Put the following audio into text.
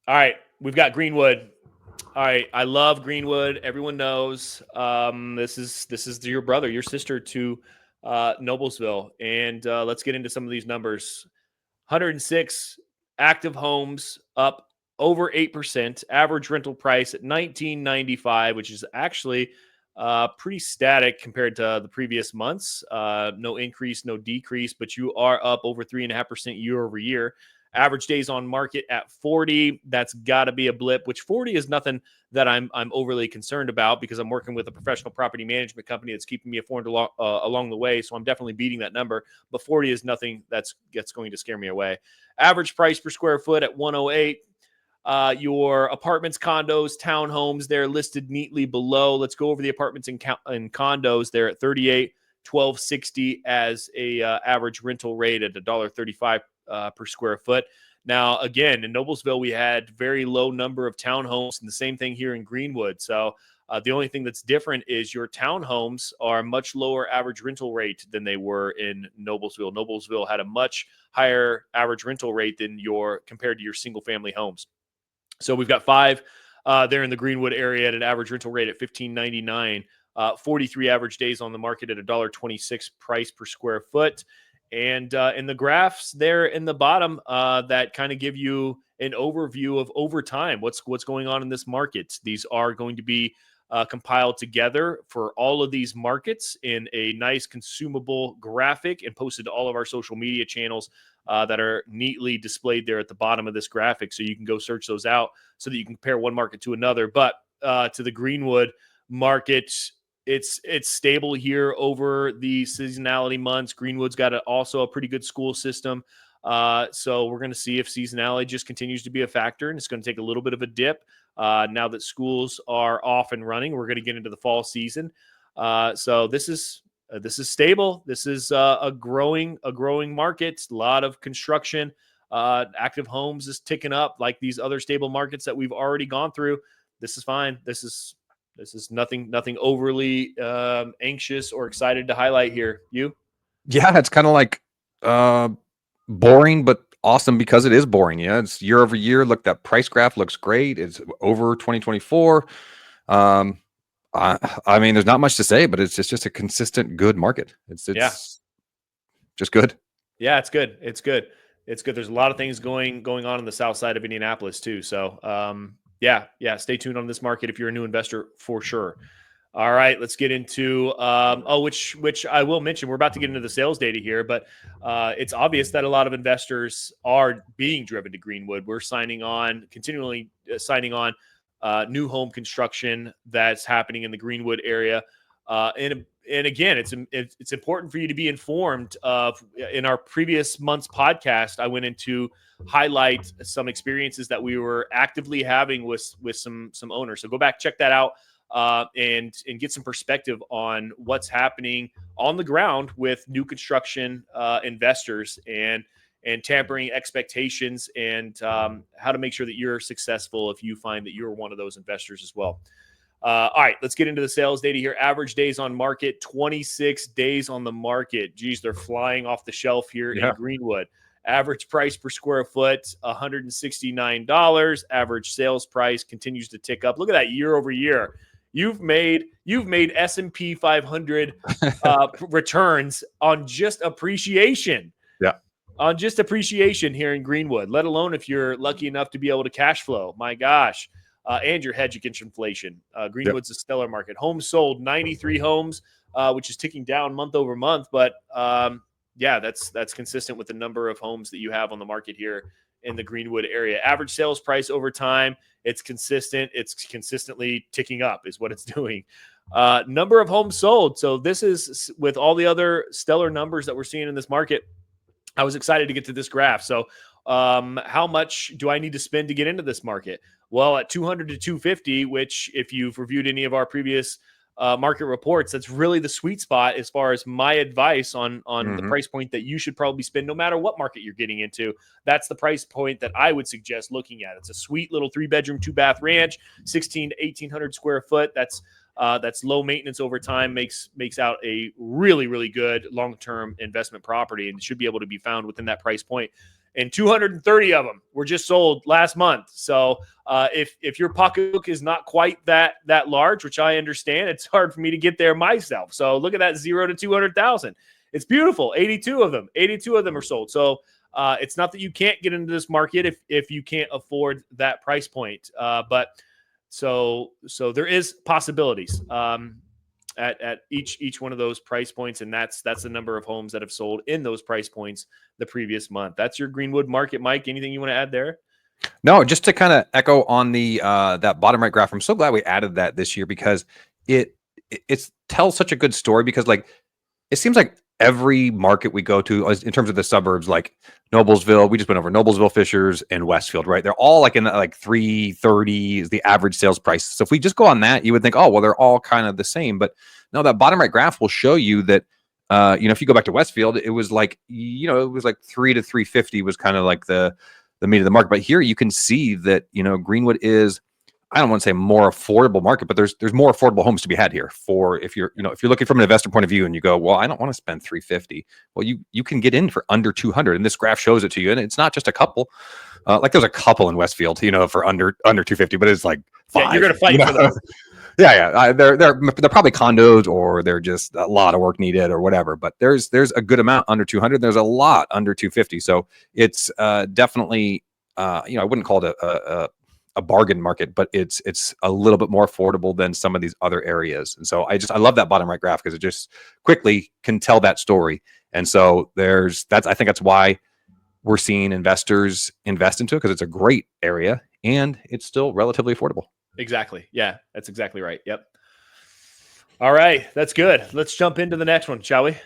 All right, we've got Greenwood. All right, I love Greenwood. Everyone knows this is your brother, your sister to Noblesville, and let's get into some of these numbers. 106 active homes, up over 8%. Average rental price at 1995, which is actually pretty static compared to the previous months. No increase, no decrease, but you are up over 3.5% year over year. Average days on market at 40. That's got to be a blip, which 40 is nothing that I'm overly concerned about because I'm working with a professional property management company that's keeping me informed along the way. So I'm definitely beating that number. But 40 is nothing that's going to scare me away. Average price per square foot at 108. Your apartments, condos, townhomes, they're listed neatly below. Let's go over the apartments and condos. They're at 38, 1260 as a average rental rate at $1.35 per square foot. Now, again, in Noblesville, we had very low number of townhomes, and the same thing here in Greenwood. So the only thing that's different is your townhomes are a much lower average rental rate than they were in Noblesville. Noblesville had a much higher average rental rate than compared to your single family homes. So we've got five there in the Greenwood area at an average rental rate at $15.99, 43 average days on the market at $1.26 price per square foot. And in the graphs there in the bottom that kind of give you an overview of over time, what's going on in this market. These are going to be compiled together for all of these markets in a nice consumable graphic and posted to all of our social media channels that are neatly displayed there at the bottom of this graphic. So you can go search those out so that you can compare one market to another. But to the Greenwood market, it's stable here over the seasonality months. Greenwood's got also a pretty good school system. So we're going to see if seasonality just continues to be a factor, and it's going to take a little bit of a dip now that schools are off and running. We're going to get into the fall season. So this is stable. This is a growing market. A lot of construction. Active homes is ticking up like these other stable markets that we've already gone through. This is fine. This is nothing overly anxious or excited to highlight here. You? Yeah, it's kind of like boring, but awesome because it is boring. Yeah, it's year over year. Look, that price graph looks great. It's over 2024. I mean, there's not much to say, but it's just a consistent good market. It's just good. Yeah, it's good. It's good. It's good. There's a lot of things going on the south side of Indianapolis too. So yeah. Stay tuned on this market if you're a new investor for sure. All right, let's get into which I will mention. We're about to get into the sales data here, but it's obvious that a lot of investors are being driven to Greenwood. We're continually signing on new home construction that's happening in the Greenwood area. And again, it's important for you to be informed of. In our previous month's podcast, I went into highlight some experiences that we were actively having with some owners. So go back, check that out. And get some perspective on what's happening on the ground with new construction investors and tampering expectations and how to make sure that you're successful if you find that you're one of those investors as well. All right, let's get into the sales data here. Average days on market, 26 days on the market. Geez, they're flying off the shelf here in Greenwood. Average price per square foot, $169. Average sales price continues to tick up. Look at that year over year. You've made S&P 500 returns on just appreciation. Yeah. On just appreciation here in Greenwood, let alone if you're lucky enough to be able to cash flow. My gosh. And your hedge against inflation. Greenwood's a stellar market. Homes sold, 93 homes, which is ticking down month over month. But yeah, that's consistent with the number of homes that you have on the market here in the Greenwood area. Average sales price over time, it's consistent. It's consistently ticking up is what it's doing. Number of homes sold. So this is with all the other stellar numbers that we're seeing in this market. I was excited to get to this graph. So how much do I need to spend to get into this market? Well, at 200 to 250, which if you've reviewed any of our previous market reports, that's really the sweet spot as far as my advice on the price point that you should probably spend no matter what market you're getting into. That's the price point that I would suggest looking at. It's a sweet little 3-bedroom, 2-bath ranch, 16 to 1,800 square foot. That's low maintenance over time, makes out a really, really good long-term investment property and should be able to be found within that price point. and 230 of them were just sold last month. So if your pocketbook is not quite that large, which I understand, it's hard for me to get there myself. So look at that, 0 to 200,000. It's beautiful. 82 of them are sold. So it's not that you can't get into this market if you can't afford that price point. But so there is possibilities at each one of those price points, and that's the number of homes that have sold in those price points the previous month. That's your Greenwood market, Mike. Anything you want to add there? No, just to kind of echo on the that bottom right graph. I'm so glad we added that this year because it tells such a good story, because like it seems like every market we go to in terms of the suburbs, like Noblesville, we just went over Noblesville, Fishers, and Westfield, right? They're all like in like 330 is the average sales price. So if we just go on that, you would think, oh, well, they're all kind of the same. But no, that bottom right graph will show you that, if you go back to Westfield, it was like, it was like 3 to 350 was kind of like the meat of the market. But here you can see that, Greenwood is, I don't want to say more affordable market, but there's more affordable homes to be had here for if you're looking from an investor point of view and you go, well, I don't want to spend 350. Well, you can get in for under 200, and this graph shows it to you. And it's not just a couple, like there's a couple in Westfield, for under 250, but it's like 5. Yeah, you're gonna fight for those. Yeah. They're probably condos, or they're just a lot of work needed or whatever. But there's a good amount under 200. There's a lot under 250. So it's definitely, I wouldn't call it a bargain market, but it's a little bit more affordable than some of these other areas. And so I love that bottom right graph, because it just quickly can tell that story. And so I think that's why we're seeing investors invest into it, because it's a great area and it's still relatively affordable. Exactly. Yeah, that's exactly right. Yep. All right. That's good. Let's jump into the next one, shall we?